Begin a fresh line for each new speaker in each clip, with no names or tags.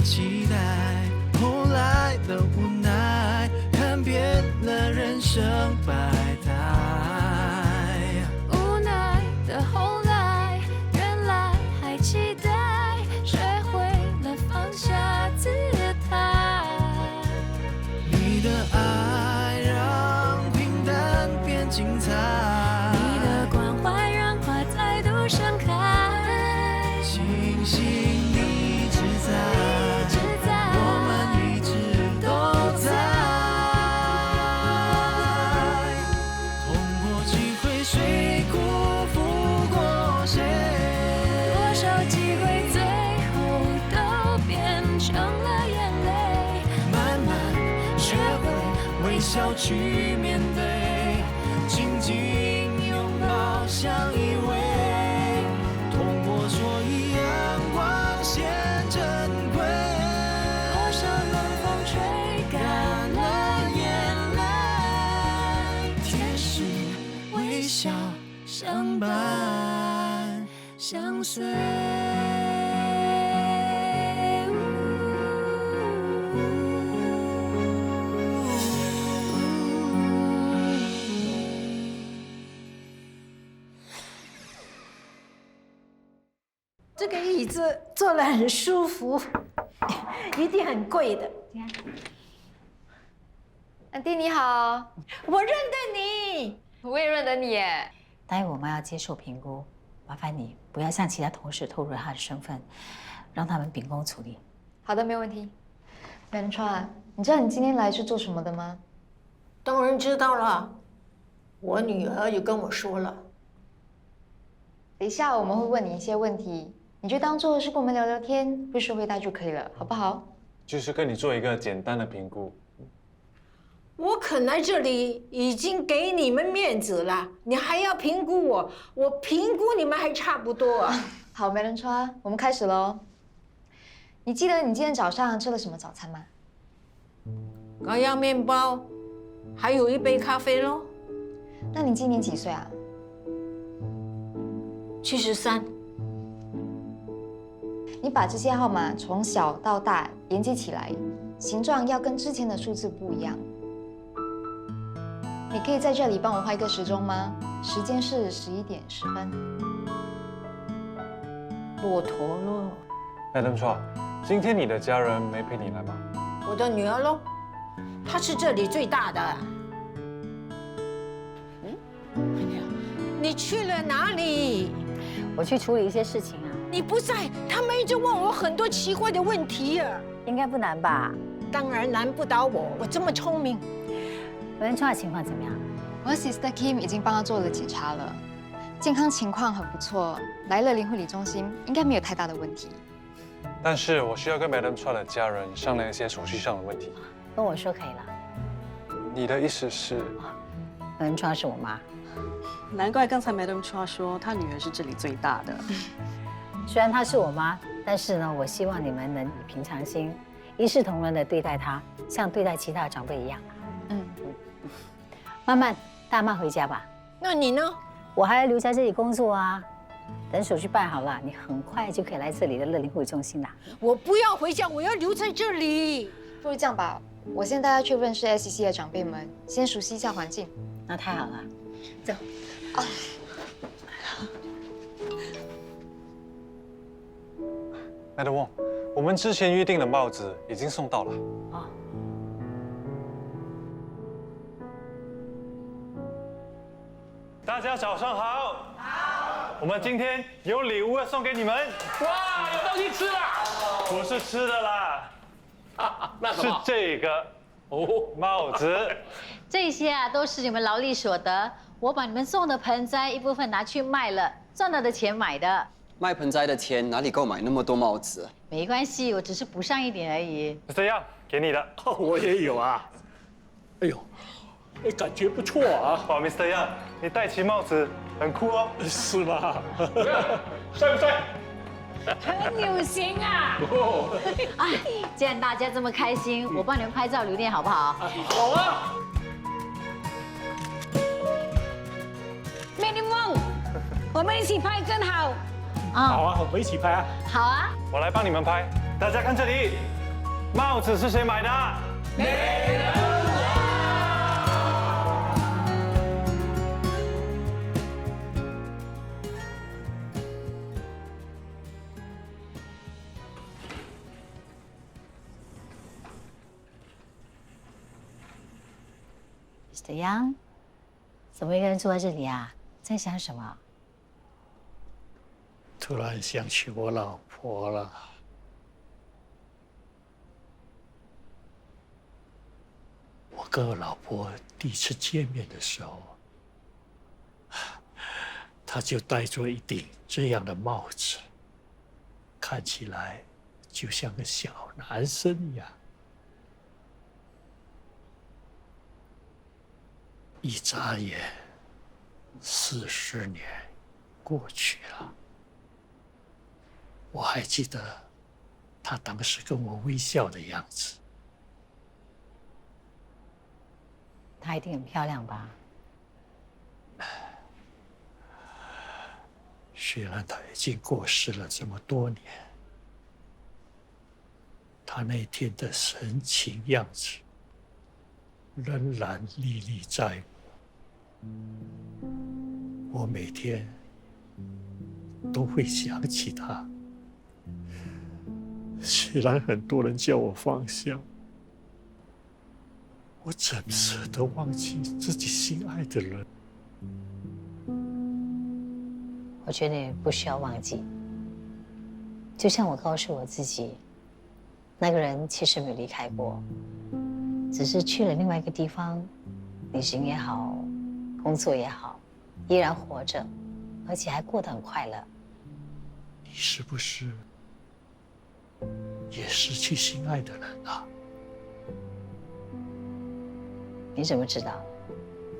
期待，后来的无奈，看遍了人生百态。
无奈的后来，原来还期待，学会了放下姿态。
你的爱让平淡变精彩，
你的关怀让花再度盛开。
庆幸你一直在，我们一直都在。痛过几回，谁辜负过谁？
多少机会最后都变成了眼泪。
慢慢学会微笑去面对，紧紧拥抱相依偎。痛过，所以阳光显珍贵。
多少冷风吹干了眼泪，
天使微笑相伴相随。
这个椅子坐得很舒服，一定很贵的。
安迪你好，
我认得你，
我也认得你耶。
待会我们要接受评估，麻烦你不要向其他同事透露他的身份，让他们秉公处理。
好的，没问题。袁川，你知道你今天来是做什么的吗？
当然知道了，我女儿也跟我说了。
等一下我们会问你一些问题，你就当做是跟我们聊聊天，不是回答就可以了，好不好？
就是跟你做一个简单的评估。
我肯来这里已经给你们面子了，你还要评估我？我评估你们还差不多啊。
好，梅仁川，我们开始喽。你记得你今天早上吃了什么早餐吗？
羔羊面包，还有一杯咖啡咯。
那你今年几岁啊
73。
你把这些号码从小到大连接起来，形状要跟之前的数字不一样。你可以在这里帮我画一个时钟吗？时间是11点10分。
骆驼咯，Madam
Chua，今天你的家人没陪你来吗？
我的女儿咯，她是这里最大的。哎呀，你去了哪里？
我去处理一些事情啊，
你不在，他们一直问我很多奇怪的问题啊。
应该不难吧？
当然难不倒我，我这么聪明。
文川的情况怎么样？
我的 sister Kim 已经帮他做了检查了，健康情况很不错，来了灵护理中心应该没有太大的问题。
但是我需要跟 Madam Chua 的家人商量一些手续上的问题。
跟我说可以了。
你的意思是？
文川是我妈，
难怪刚才 Madam Chua 说她女儿是这里最大的。
虽然她是我妈，但是呢，我希望你们能以平常心、一视同仁的对待她，像对待其他的长辈一样。慢慢，大妈回家吧。
那你呢？
我还要留在这里工作啊。等手续办好了，你很快就可以来这里的乐龄护理中心啦。
我不要回家，我要留在这里。
不如这样吧，我先带他去认识 SCC 的长辈们，先熟悉一下环境。
那太好了，走。
Madam Wong，我们之前约定的帽子已经送到了。
哦。
大家早上好。好。我们今天有礼物要送给你们。
哇，有东西吃了！
不是吃的啦，
那什么？
是这个帽子。
这些啊都是你们劳力所得，我把你们送的盆栽一部分拿去卖了，赚到的钱买的。
卖盆栽的钱哪里够买那么多帽子？
没关系，我只是补上一点而已。
是这样，给你的。
我也有啊。哎呦，哎，感觉不错啊。
哇 ，Mr. Yang， 你戴起帽子很酷哦。
是吗？帅不帅？
很有型啊！哎，既然大家这么开心，我帮你们拍照留念好不好？
好啊。
美女梦，我们一起拍更好。
好啊，我们一起拍啊。
好啊。
我来帮你们拍。大家看这里，帽子是谁买的？Mr.
Yang，怎么一个人坐在这里啊？在想什么？
突然想起我老婆了。我跟我老婆第一次见面的时候，她就戴着一顶这样的帽子，看起来就像个小男生一样。一眨眼，40年过去了。我还记得她当时跟我微笑的样子。
她一定很漂亮吧？
虽然她已经过世了这么多年，她那天的神情样子仍然历历在目。我每天都会想起她。虽然很多人叫我放下，我怎舍得忘记自己心爱的人？
我觉得也不需要忘记。就像我告诉我自己，那个人其实没有离开过，只是去了另外一个地方，旅行也好，工作也好，依然活着，而且还过得很快乐。
你是不是也失去心爱的人了？
你怎么知道？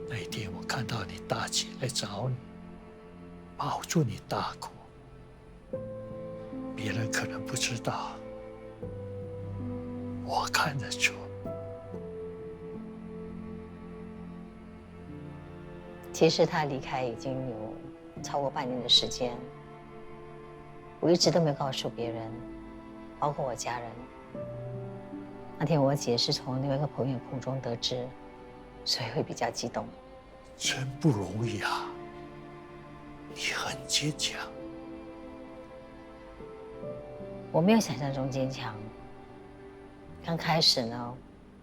那一天我看到你大姐来找你，抱住你大哭。别人可能不知道，我看得出。
其实他离开已经有超过半年的时间，我一直都没有告诉别人，包括我家人。那天我姐是从另外一个朋友口中得知，所以会比较激动。
真不容易啊！你很坚强。
我没有想象中坚强。刚开始呢，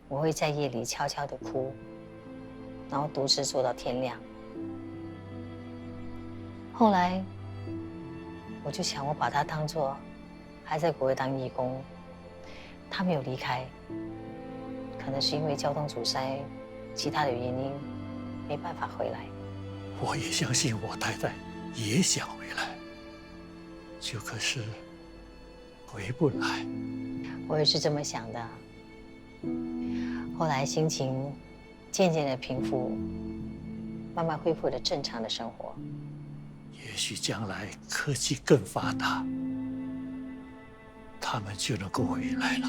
我会在夜里悄悄地哭，然后独自做到天亮。后来，我就想，我把他当作还在国外当义工，他没有离开，可能是因为交通阻塞，其他的原因，没办法回来。
我也相信我太太也想回来，就可是回不来。
我也是这么想的。后来心情渐渐的平复，慢慢恢复了正常的生活。
也许将来科技更发达，他们就能够回来了。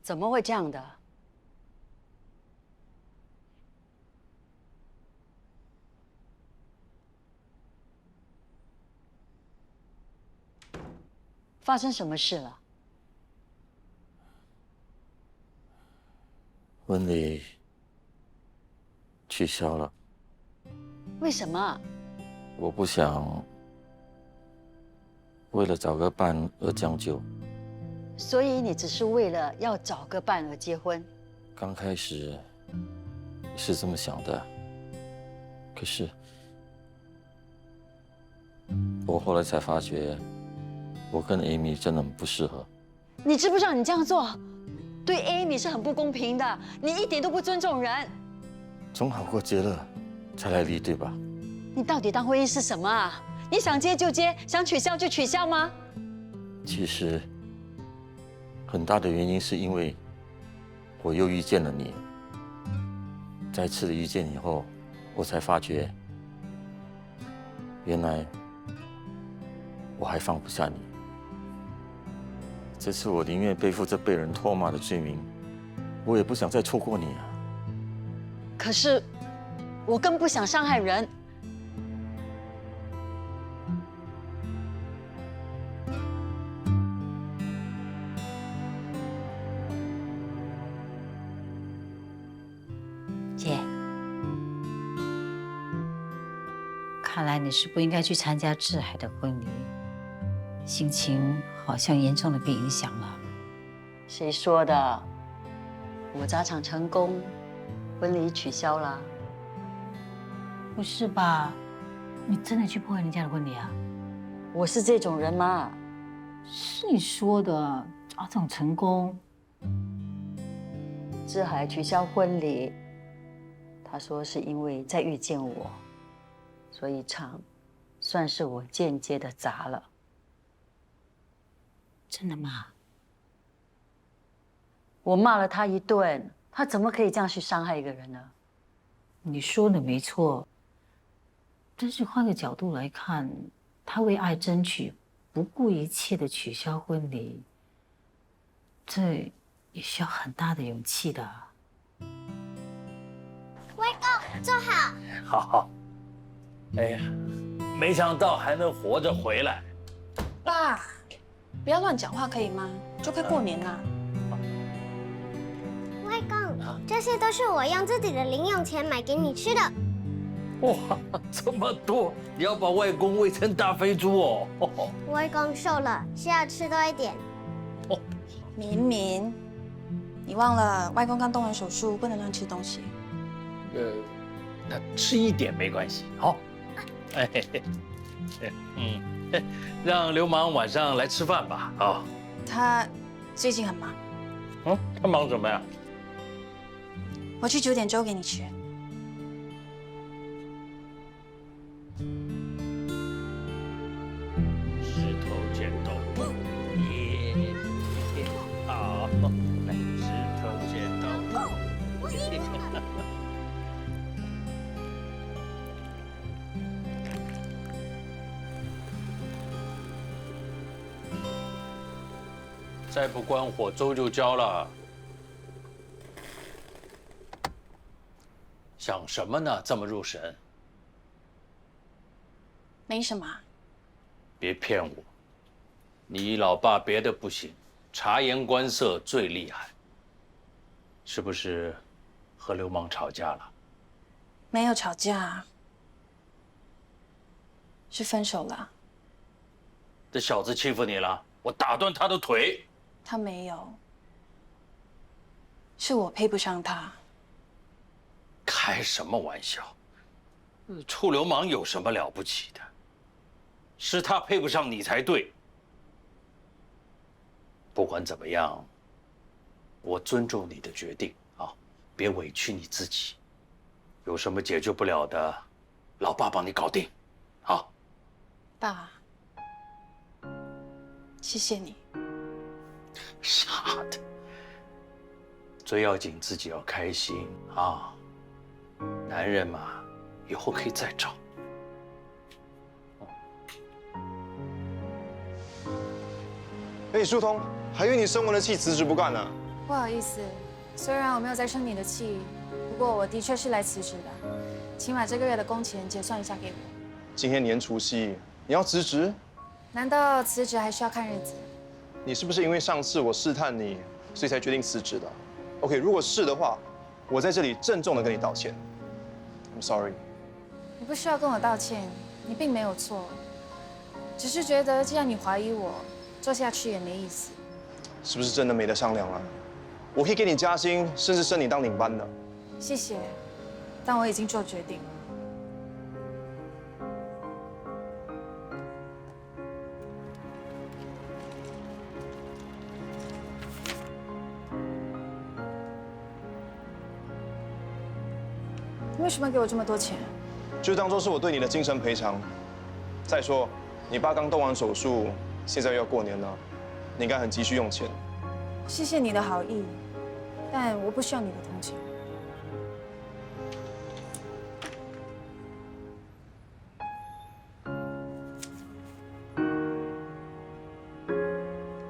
怎么会这样的？发生什么事了？
婚礼取消了。
为什么？
我不想为了找个伴而将就。
所以你只是为了要找个伴而结婚？
刚开始是这么想的，可是我后来才发觉，我跟 Amy 真的很不适合。
你知不知道你这样做对 Amy 是很不公平的？你一点都不尊重人。
总好过结了才来离，对吧？
你到底当婚姻是什么啊？你想结就结，想取消就取消吗？
其实很大的原因是因为我又遇见了你。再次的遇见以后，我才发觉，原来我还放不下你。这次我宁愿背负着被人唾骂的罪名，我也不想再错过你啊。
可是我更不想伤害人。
姐，看来你是不应该去参加志海的婚礼，心情好像严重的被影响了。
谁说的？我砸场成功，婚礼取消了。
不是吧？你真的去破坏人家的婚礼啊？
我是这种人吗？
是你说的，砸场成功。
志海取消婚礼，他说是因为再遇见我，所以场算是我间接的砸了。
真的吗？
我骂了他一顿，他怎么可以这样去伤害一个人呢？
你说的没错，但是换个角度来看，他为爱争取，不顾一切的取消婚礼，这也需要很大的勇气的。
外公，坐好。
好。哎呀，没想到还能活着回来。
爸，不要乱讲话可以吗？就快过年了。
外公，这些都是我用自己的零用钱买给你吃的。
哇，这么多！你要把外公喂成大肥猪哦。
外公瘦了，需要吃多一点。
明明，你忘了外公刚动完手术，不能乱吃东西。
那吃一点没关系，好。让流氓晚上来吃饭吧，啊。
他最近很忙。
他忙什么呀？
我去煮点粥给你吃。
石头剪刀布，好，来石头剪刀布。
我赢了。
再不关火，粥就焦了。想什么呢？这么入神？
没什么。
别骗我，你老爸别的不行，察言观色最厉害。是不是和流氓吵架了？
没有吵架，是分手了。
这小子欺负你了，我打断他的腿。
他没有，是我配不上他。
开什么玩笑？臭流氓有什么了不起的？是他配不上你才对。不管怎么样，我尊重你的决定啊，别委屈你自己。有什么解决不了的，老爸帮你搞定，好。
爸，谢谢你。
傻的，最要紧自己要开心啊。男人嘛，以后可以再找。
哎，疏通，还以为你生完了气辞职不干呢。
不好意思，虽然我没有在生你的气，不过我的确是来辞职的，请把这个月的工钱结算一下给我。
今天年除夕，你要辞职？
难道辞职还需要看日子？
你是不是因为上次我试探你，所以才决定辞职的 ？OK， 如果是的话，我在这里郑重的跟你道歉。I'm sorry。
你不需要跟我道歉，你并没有错，只是觉得既然你怀疑我，做下去也没意思。
是不是真的没得商量了？我可以给你加薪，甚至升你当领班的。
谢谢，但我已经做决定了。你为什么给我这么多钱？
就当做是我对你的精神赔偿。再说，你爸刚动完手术，现在又要过年了，你应该很急需用钱。
谢谢你的好意，但我不需要你的同情。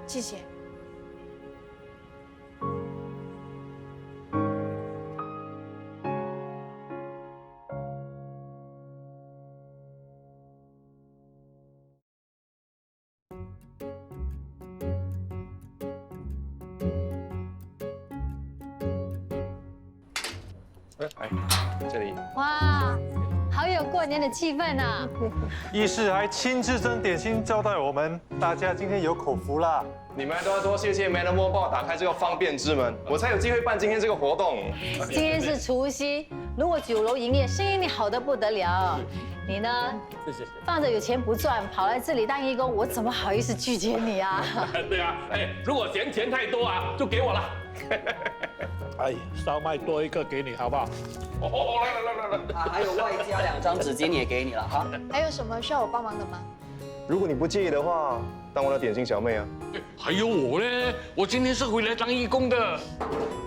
谢谢。
哎，这里。
哇，好有过年的气氛啊！
医师还亲自蒸点心招待我们，大家今天有口福啦。
你们都要多谢谢梅兰波帮我打开这个方便之门，我才有机会办今天这个活动。
今天是除夕，如果酒楼营业，生意好得不得了。你呢？
是。
放着有钱不赚，跑来这里当义工，我怎么好意思拒绝你啊？
对啊，哎，如果嫌钱太多啊，就给我了。
哎，烧麦多一个给你，好不好？
哦，来。
啊，还有外加2张纸巾也给你了哈。
还有什么需要我帮忙的吗？
如果你不介意的话，当我的点心小妹啊。
还有我呢，我今天是回来当义工的。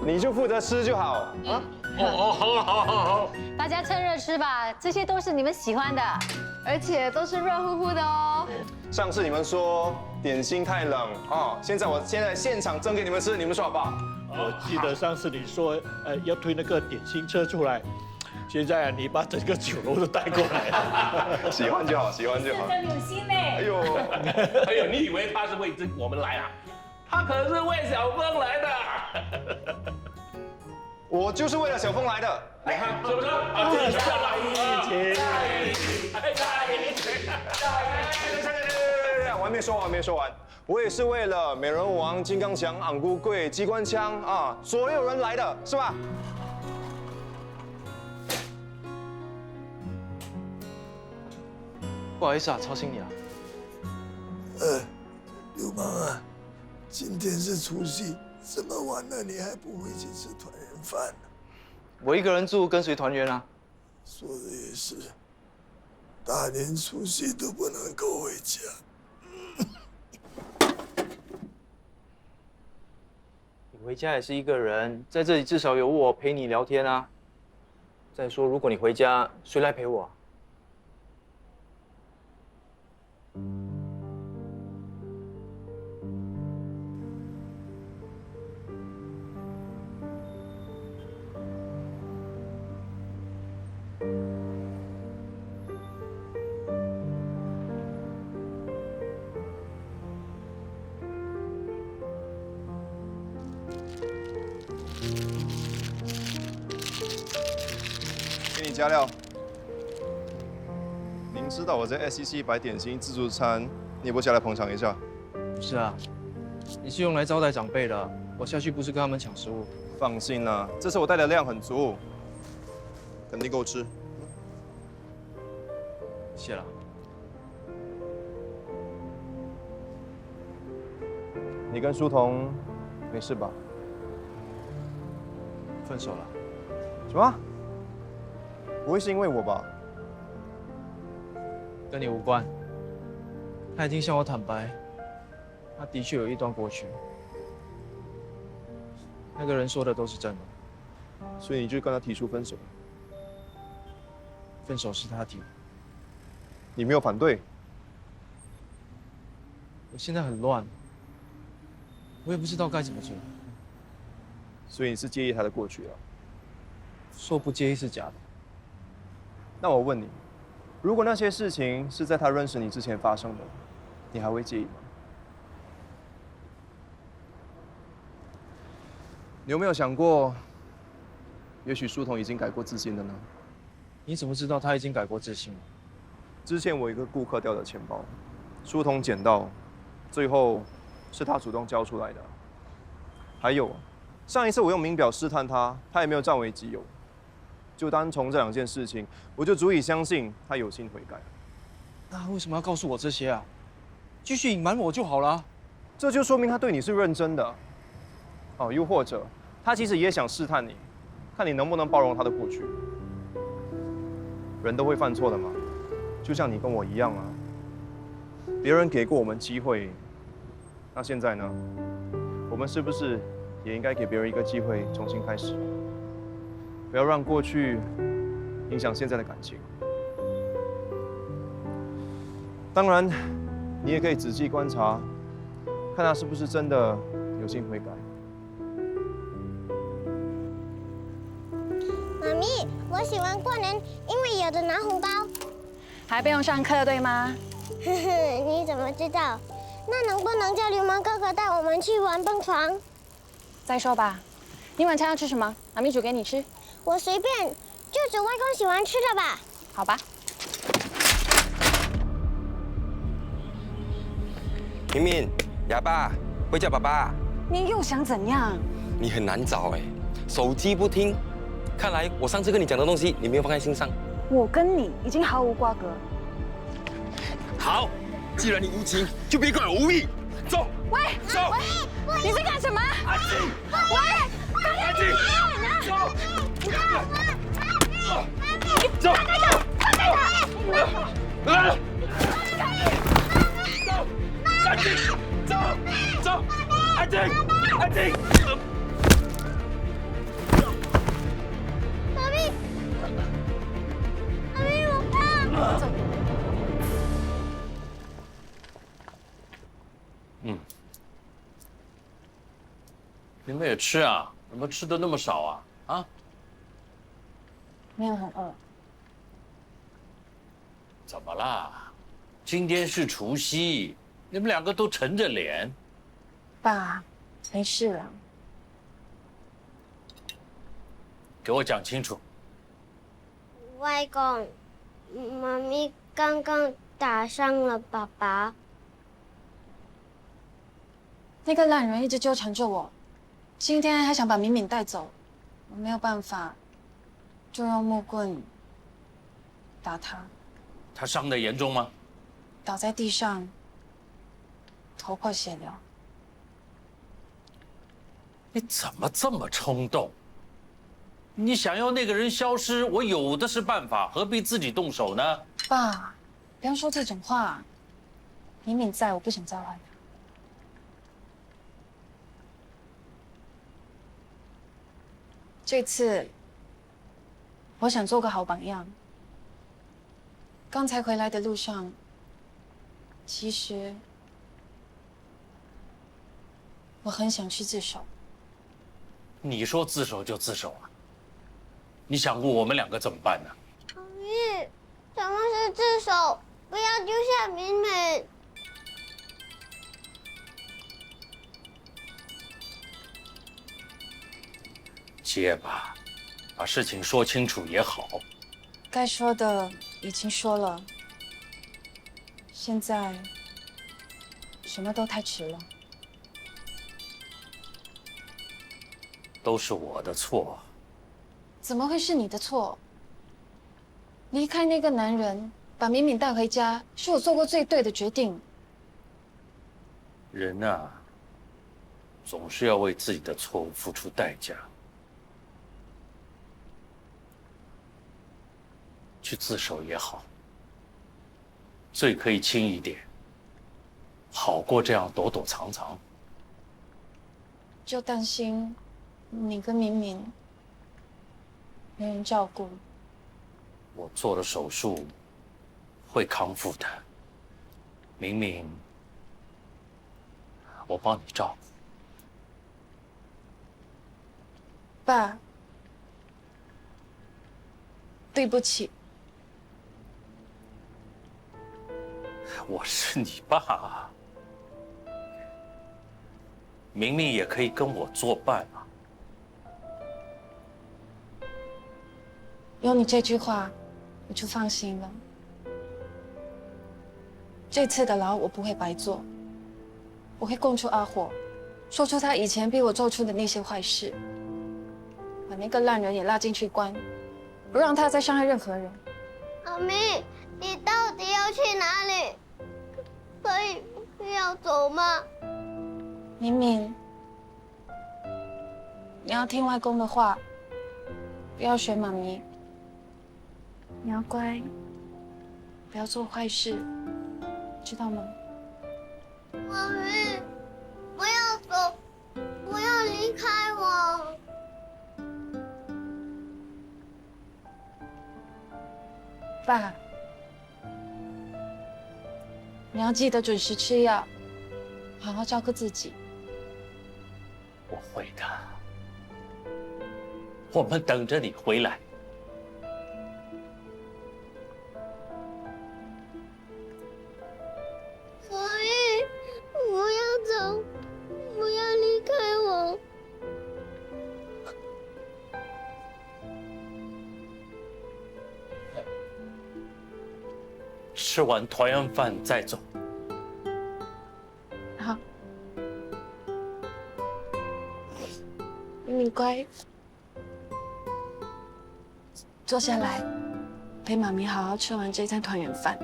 你就负责吃就好啊。
好。
大家趁热吃吧，这些都是你们喜欢的，
而且都是热乎乎的哦。
上次你们说点心太冷啊，现在现场蒸给你们吃，你们说好不好？
我记得上次你说，要推那个点心车出来，现在你把整个酒楼都带过来了。
喜欢就好，喜欢就好。
真有心呢。
哎呦，
你以为他是为我们来啊？他可是为小峰来的。
我就是为了小峰来的。
你看是不是？啊，这是
我还没说完。我也是为了美人王、金刚墙、昂咕柜、机关枪啊，所有人来的是吧？
不好意思啊，吵醒你了。
流氓啊，今天是除夕，这么晚了你还不回去吃团圆饭呢？
我一个人住，跟随团圆啊。
说的也是，大年除夕都不能够回家。
你回家也是一个人，在这里至少有我陪你聊天啊。再说，如果你回家，谁来陪我啊？
给你加料。您知道我在 SCC 摆点心自助餐，你也不下来捧场一下？
是啊，你是用来招待长辈的，我下去不是跟他们抢食物。
放心啦，这次我带的量很足，肯定够吃。
谢了。
你跟书童没事吧？
分手了？
什么？不会是因为我吧？
跟你无关。他已经向我坦白，他的确有一段过去。那个人说的都是真的，
所以你就跟他提出分手？
分手是他提的。
你没有反对？
我现在很乱，我也不知道该怎么做。
所以你是介意他的过去啊？
说不介意是假的。
那我问你，如果那些事情是在他认识你之前发生的，你还会介意吗？你有没有想过，也许书童已经改过自新了呢？
你怎么知道他已经改过自新了？
之前我一个顾客掉的钱包，书童捡到，最后是他主动交出来的。还有，上一次我用名表试探他，他也没有占为己有。就单从这2件事情，我就足以相信他有心悔改。
那为什么要告诉我这些啊？继续隐瞒我就好了。
这就说明他对你是认真的。哦，又或者他其实也想试探你，看你能不能包容他的过去。人都会犯错的嘛，就像你跟我一样啊。别人给过我们机会，那现在呢？我们是不是也应该给别人一个机会，重新开始？不要让过去影响现在的感情。当然，你也可以仔细观察，看他是不是真的有心悔改。
妈咪，我喜欢过年，因为有的拿红包，
还不用上课，对吗？
呵呵，你怎么知道？那能不能叫流氓哥哥带我们去玩蹦床？
再说吧。你晚餐要吃什么？妈咪煮给你吃。
我随便，就煮外公喜欢吃的吧。
好吧。
明明，哑巴，会叫爸爸。
你又想怎样？
你很难找哎，手机不听。看来我上次跟你讲的东西，你没有放在心上。
我跟你已经毫无瓜葛。
好，既然你无情，就别怪我无义。走。
喂，
走。
喂，你在干什么？
安静。
喂，
安静。走。
走。
安静。走。走。安静。安静。
妈咪，妈咪，我怕。走。
你们也吃啊？怎么吃的那么少啊？啊？
没有很饿。
怎么啦？今天是除夕，你们2个都沉着脸。
爸，没事了。
给我讲清楚。
外公，妈咪刚刚打伤了爸爸。
那个烂人一直纠缠着我，今天还想把敏敏带走，我没有办法，就用木棍打他。
他伤得严重吗？
倒在地上，头破血流。
你怎么这么冲动？你想要那个人消失，我有的是办法，何必自己动手呢？
爸，不要说这种话。敏敏在，我不想召唤他。这次，我想做个好榜样。刚才回来的路上，其实我很想去自首。
你说自首就自首啊？你想过我们2个怎么办呢？
妈咪，什么是自首？不要丢下敏敏。
结巴，把事情说清楚也好。
该说的已经说了，现在什么都太迟了。
都是我的错。
怎么会是你的错？离开那个男人，把敏敏带回家，是我做过最对的决定。
人啊，总是要为自己的错误付出代价。去自首也好，罪可以轻一点，好过这样躲躲藏藏。
就担心你跟敏敏没人照顾。
我做了手术，会康复的。明明我帮你照顾。
爸，对不起。
我是你爸，明明也可以跟我作伴啊。
有你这句话，我就放心了。这次的牢我不会白做，我会供出阿火，说出他以前逼我做出的那些坏事，把那个烂人也拉进去关，不让他再伤害任何人。
妈咪，你到底要去哪里？可以不要走吗？
敏敏，你要听外公的话，不要学妈咪。你要乖，不要做坏事，知道吗？
妈咪，不要走，不要离开我。
爸，你要记得准时吃药，好好照顾自己。
我会的，我们等着你回来。
所以不要走，不要离开我。
吃完团圆饭再走。
好，你乖，坐下来，陪妈咪好好吃完这餐团圆饭。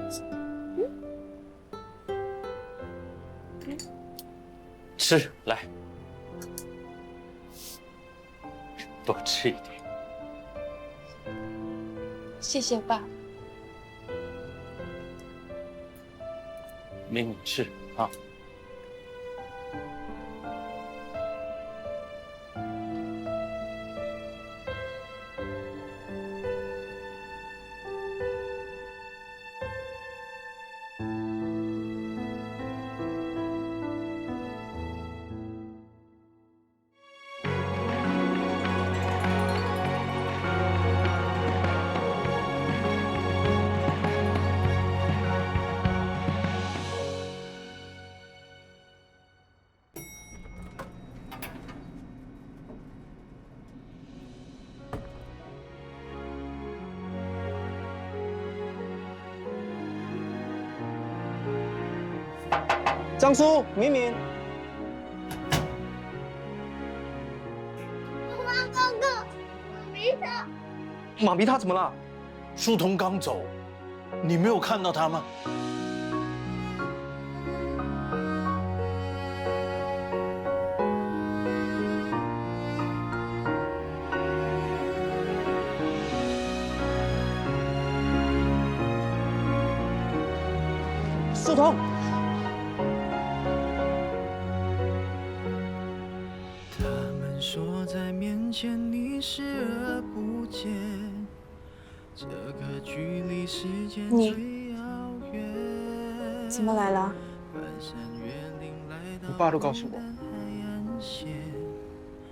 吃，来，多吃一点。
谢谢爸。
明明吃啊。
张叔，敏敏，
妈哥哥，妈咪他，
妈咪他怎么了？
书童刚走，你没有看到他吗？
书童。
说在面前你视而不见，这个距离时间最遥远。
怎么来了？
你爸都告诉我。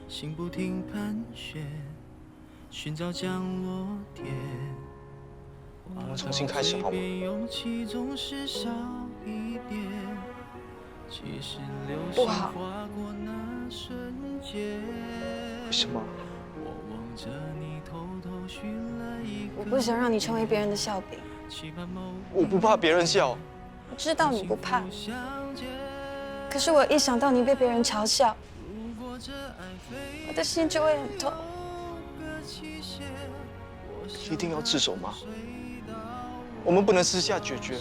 心不停盘旋，寻找降落点。
我们重新开始好吗？
不好。
为什么？
我不想让你成为别人的笑柄。
我不怕别人笑。
我知道你不怕，可是我一想到你被别人嘲笑，我的心就会很痛。
一定要自首吗？我们不能私下解决，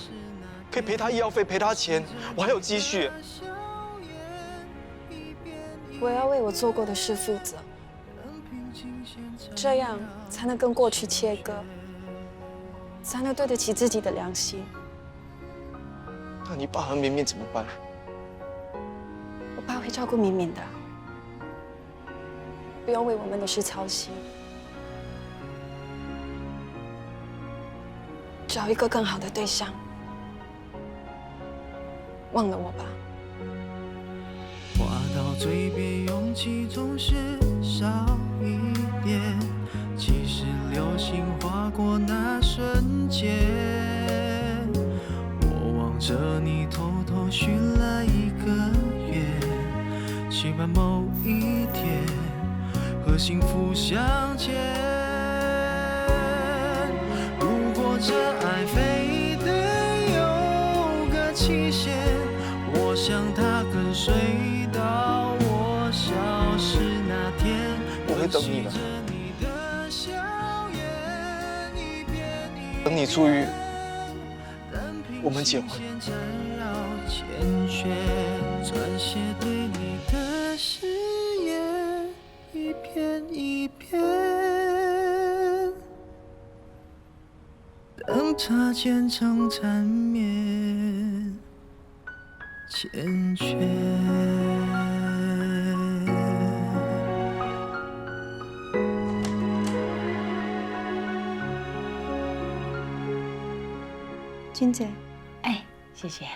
可以赔他医药费，赔他钱，我还有积蓄。
我要为我做过的事负责，这样才能跟过去切割，才能对得起自己的良心。
那你爸和敏敏怎么办？
我爸会照顾敏敏的，不用为我们的事操心。找一个更好的对象，忘了我吧。
话到嘴边，勇气总是少一点。其实流星划过那瞬间，我望着你，偷偷许了一个愿，期盼某一天和幸福相见。如果说这爱非得有个期限，我想它跟随到我消失那天。
我会等你的，等你出狱，我们结婚。
传写对你的誓言，一篇一篇，等它渐成缠绵缱绻。
君姐，
哎，谢谢。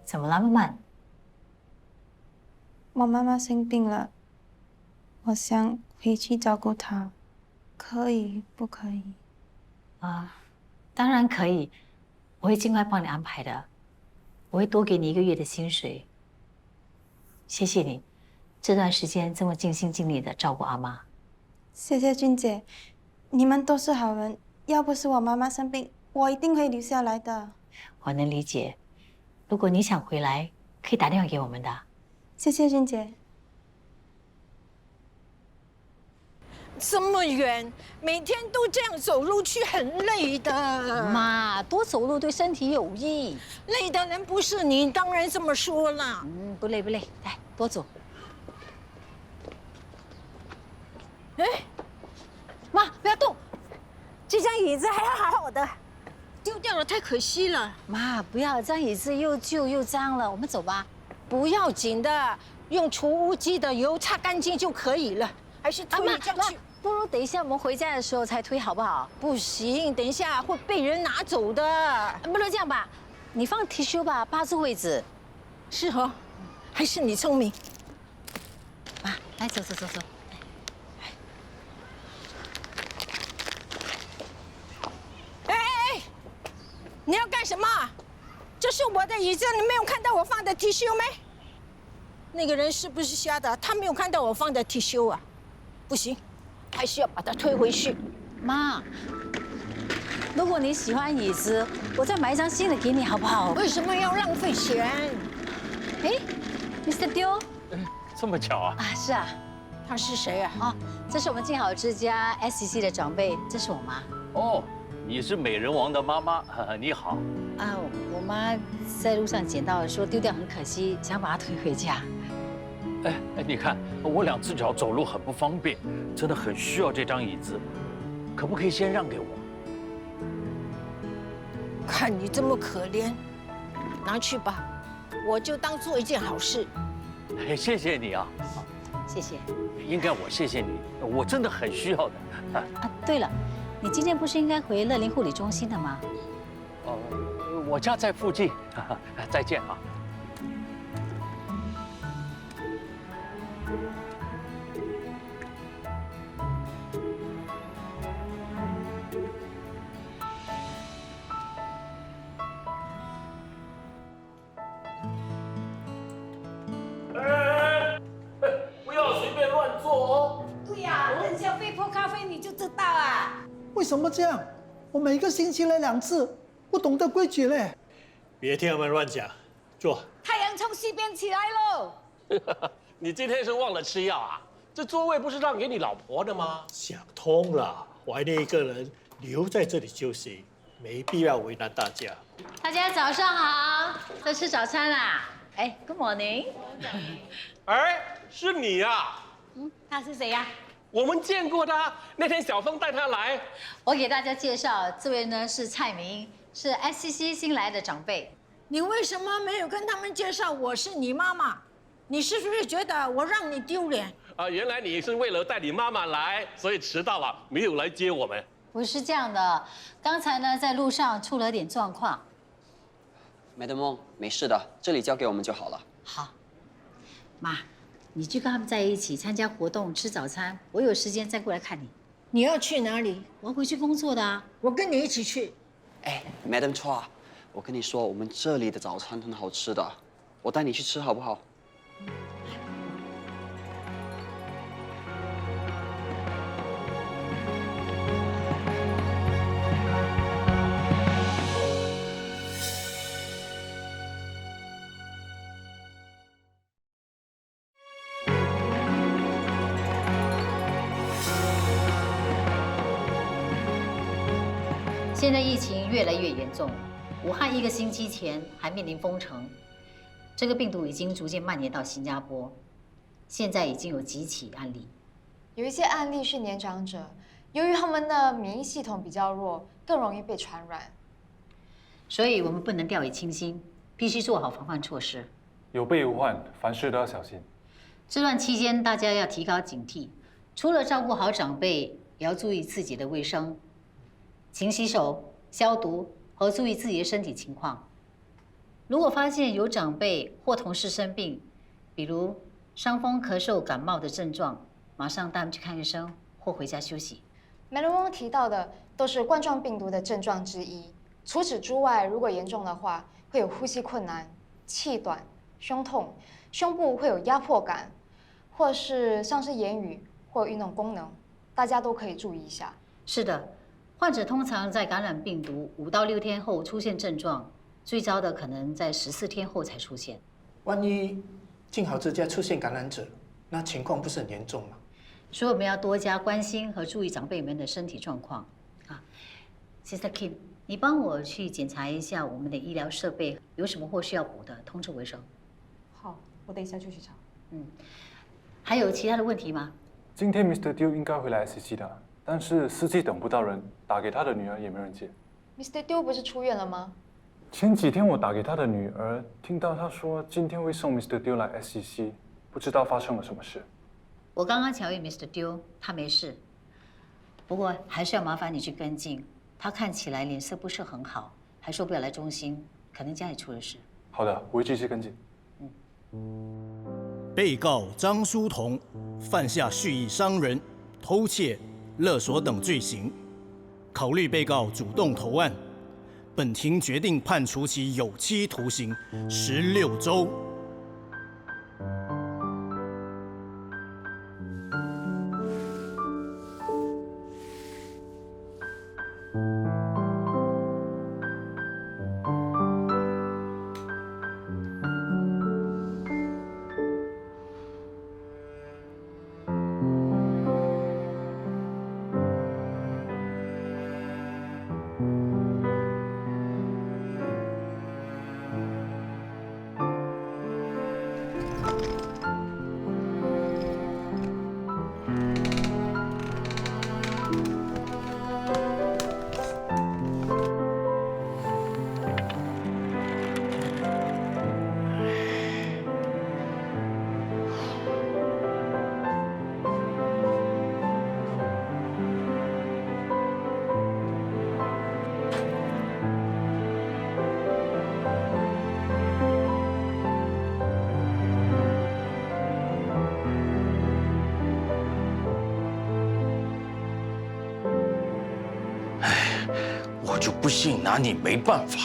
怎么了，曼曼？
我妈妈生病了，我想回去照顾她，可以不可以？
啊，当然可以，我会尽快帮你安排的。我会多给你1个月的薪水。谢谢你，这段时间这么尽心尽力的照顾阿妈。
谢谢君姐，你们都是好人。要不是我妈妈生病，我一定会留下来的。
我能理解，如果你想回来，可以打电话给我们的。
谢谢君姐。
这么远，每天都这样走路去，很累的。
妈，多走路对身体有益。
累的人不是你，当然这么说了。
不累不累，来多走。
哎，妈，不要动，这张椅子还要好好的，丢掉了太可惜了。
妈，不要，这张椅子又旧又脏了，我们走吧。
不要紧的，用除污机的油擦干净就可以了。还是推你上去。
不如等一下我们回家的时候才推，好不好？
不行，等一下会被人拿走的。
不能这样吧，你放提修吧，霸住位置。
是哦，还是你聪明。
妈，来走走走走。
哎，你要干什么？这是我的椅子，你没有看到我放的 T 恤没？那个人是不是瞎的？他没有看到我放的 T 恤啊！不行，还是要把它推回去。
妈，如果你喜欢椅子，我再买一张新的给你，好不好？
为什么要浪费钱？
哎 ，Mr. Dio，
这么巧啊？
啊，是啊。
他是谁啊？
哦，这是我们静好之家 SCC 的长辈，这是我妈。
哦，你是美人王的妈妈，你好。
啊，我妈在路上捡到，说丢掉很可惜，想把它推回家。
哎，你看我2只脚走路很不方便，真的很需要这张椅子，可不可以先让给我？
看你这么可怜，拿去吧，我就当做一件好事。
哎，谢谢你啊，
谢谢。
应该我谢谢你，我真的很需要的。
啊，对了，你今天不是应该回乐龄护理中心的吗？
哦，我家在附近，再见啊。
不要随便乱做哦。
对呀，人家被泼咖啡你就知道啊。
为什么这样？我每个星期来2次，不懂得规矩嘞。
别听他们乱讲，坐。
太阳从西边起来喽。
你今天是忘了吃药啊？这座位不是让给你老婆的吗？
想通了，怀念一个人留在这里休息，没必要为难大家。
大家早上好，在吃早餐啦。哎 ，Good morning。
哎，是你啊？
他是谁呀？
我们见过他，那天小峰带他来。
我给大家介绍，这位呢是蔡明，是 SCC 新来的长辈。
你为什么没有跟他们介绍我是你妈妈？你是不是觉得我让你丢脸？
原来你是为了带你妈妈来，所以迟到了，没有来接我们。
不是这样的，刚才呢在路上出了点状况。
Madam， 没事的，这里交给我们就好了。
好，妈，你就跟他们在一起参加活动、吃早餐，我有时间再过来看你。
你要去哪里？
我要回去工作的啊。
我跟你一起去。
哎 ，Madam Chua， 我跟你说，我们这里的早餐很好吃的，我带你去吃好不好？
现在疫情越来越严重，武汉1个星期前还面临封城，这个病毒已经逐渐蔓延到新加坡，现在已经有几起案例。
有一些案例是年长者，由于他们的免疫系统比较弱，更容易被传染。
所以我们不能掉以轻心，必须做好防范措施。
有备无患，凡事都要小心。
这段期间大家要提高警惕，除了照顾好长辈，也要注意自己的卫生，勤洗手、消毒和注意自己的身体情况。如果发现有长辈或同事生病，比如伤风、咳嗽、感冒的症状，马上带他们去看医生或回家休息。
梅伦翁提到的都是冠状病毒的症状之一。除此之外，如果严重的话，会有呼吸困难、气短、胸痛、胸部会有压迫感，或是丧失言语或运动功能，大家都可以注意一下。
是的，患者通常在感染病毒5到6天后出现症状，最糟的可能在14天后才出现。
万一静好之家出现感染者，那情况不是很严重吗？
所以我们要多加关心和注意长辈们的身体状况。Sister Kim， 你帮我去检查一下我们的医疗设备有什么或需要补的，通知我一声。
好，我等一下就去查。
还有其他的问题吗？
今天 Mr. Diu 应该回来 SCC 的，但是司机等不到人，打给他的女儿也没人接。
Mr. Diu 不是出院了吗？
前几天我打给他的女儿，听到他说今天会送 Mr. Diu 来 SCC， 不知道发生了什么事。
我刚刚巧遇 Mr. Diu， 他没事，不过还是要麻烦你去跟进。他看起来脸色不是很好，还说不要来中心，可能家里出了事。
好的，我会继续跟进。
被告张书同犯下蓄意伤人、偷窃、勒索等罪行，考虑被告主动投案，本庭决定判处其有期徒刑16周。
我就不信拿你没办法。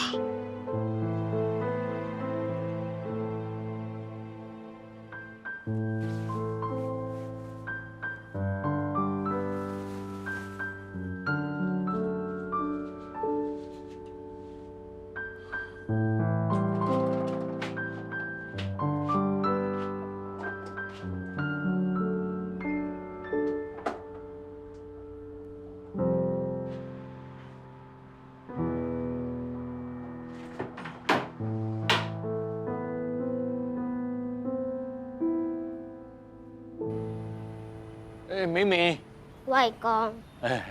哎，明明，
外公，
哎，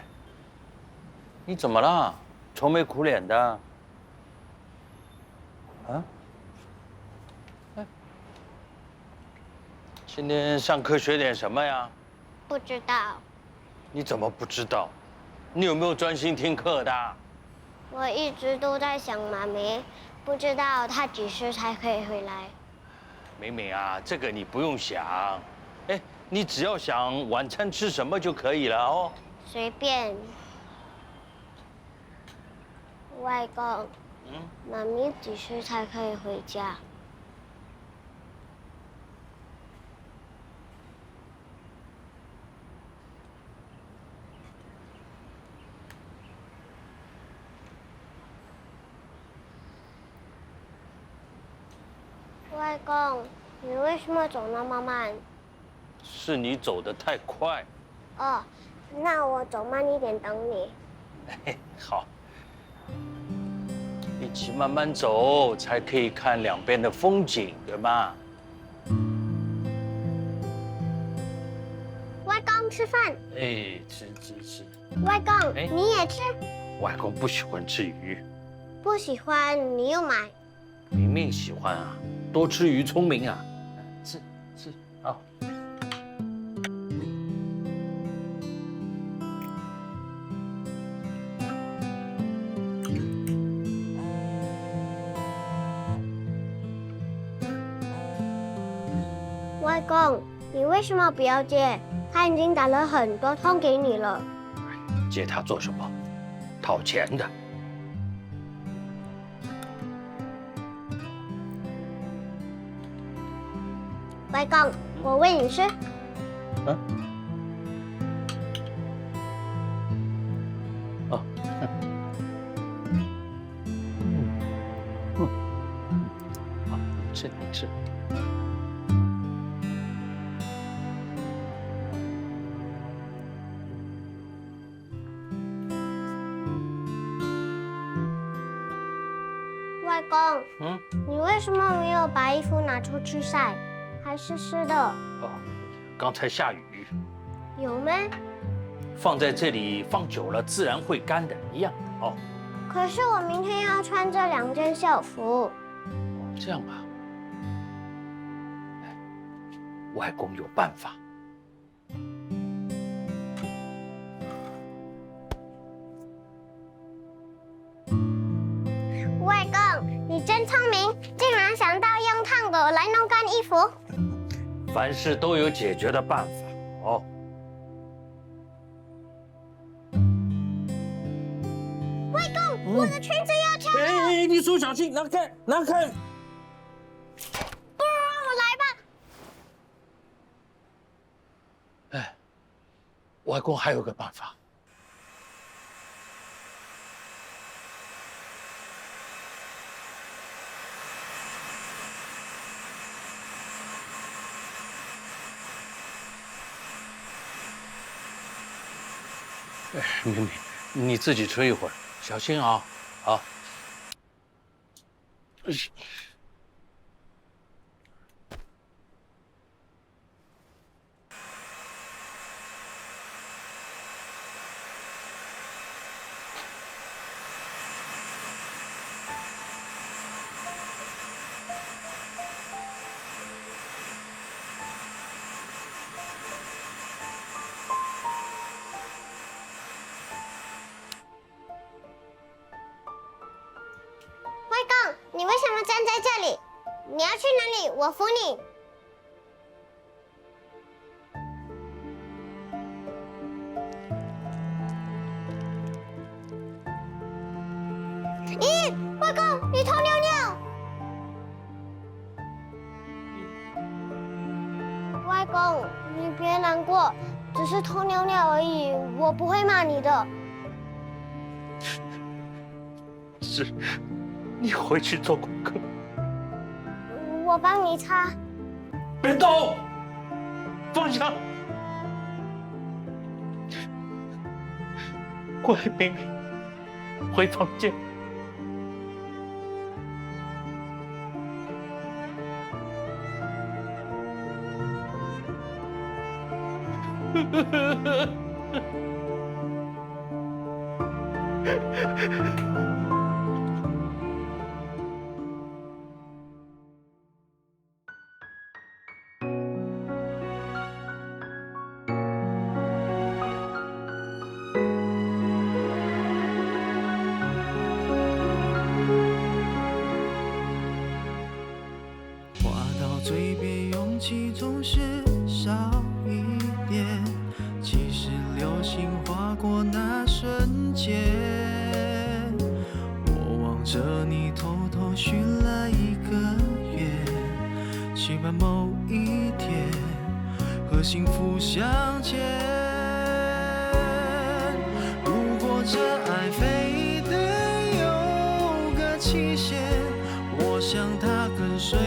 你怎么了？愁眉苦脸的。啊？哎，今天上课学点什么呀？
不知道。
你怎么不知道？你有没有专心听课的？
我一直都在想妈咪，不知道她几时才可以回来。
明明啊，这个你不用想，哎，你只要想晚餐吃什么就可以了哦。
随便。外公，妈咪几时才可以回家？外公，你为什么走那么慢？
是你走得太快。
哦，那我走慢一点等你。
嘿，好。一起慢慢走，才可以看两边的风景，对吗？
外公吃饭。
哎，吃。
外公，你也吃？
外公不喜欢吃鱼，
不喜欢你又买。
明明喜欢啊，多吃鱼聪明啊。吃，好。
外公，你为什么不要接？他已经打了很多通给你了。
接他做什么？讨钱的。
外公，我喂你吃。
哦。好，你吃。
外公，你为什么没有把衣服拿出去晒？还湿湿的。
哦，刚才下雨。
有没？
放在这里放久了，自然会干的，一样的哦。
可是我明天要穿这2件校服。
哦，这样啊。外公有办法。
外公，你真聪明，竟然想到用烫斗来弄干衣服。
凡事都有解决的办法哦。
外公，我的裙子要翘了。
哎，你手小心，拿开。
不如让我来吧。
哎，外公还有个办法。哎，你自己吹一会儿，小心啊！好。
外公，你为什么站在这里？你要去哪里？我扶你。咦，外公，你偷尿尿！外公，你别难过，只是偷尿尿而已，我不会骂你的。
是。你回去做功课。
我帮你擦。
别动，放下。乖，明明，回房间。
嘴边勇气总是少一点，其实流星划过那瞬间，我望着你偷偷许了一个愿，期盼某一天和幸福相见。如果这爱非得有个期限，我想它跟随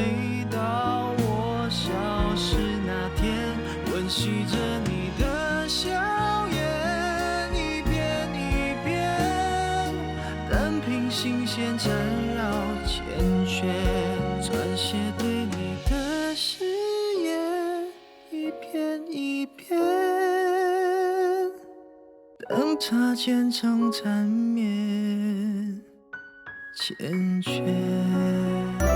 到我消失那天，温习着你的笑颜，一遍一遍，单凭心线缠绕缱绻，撰写对你的誓言，一篇一篇，等它渐成缠绵缱绻。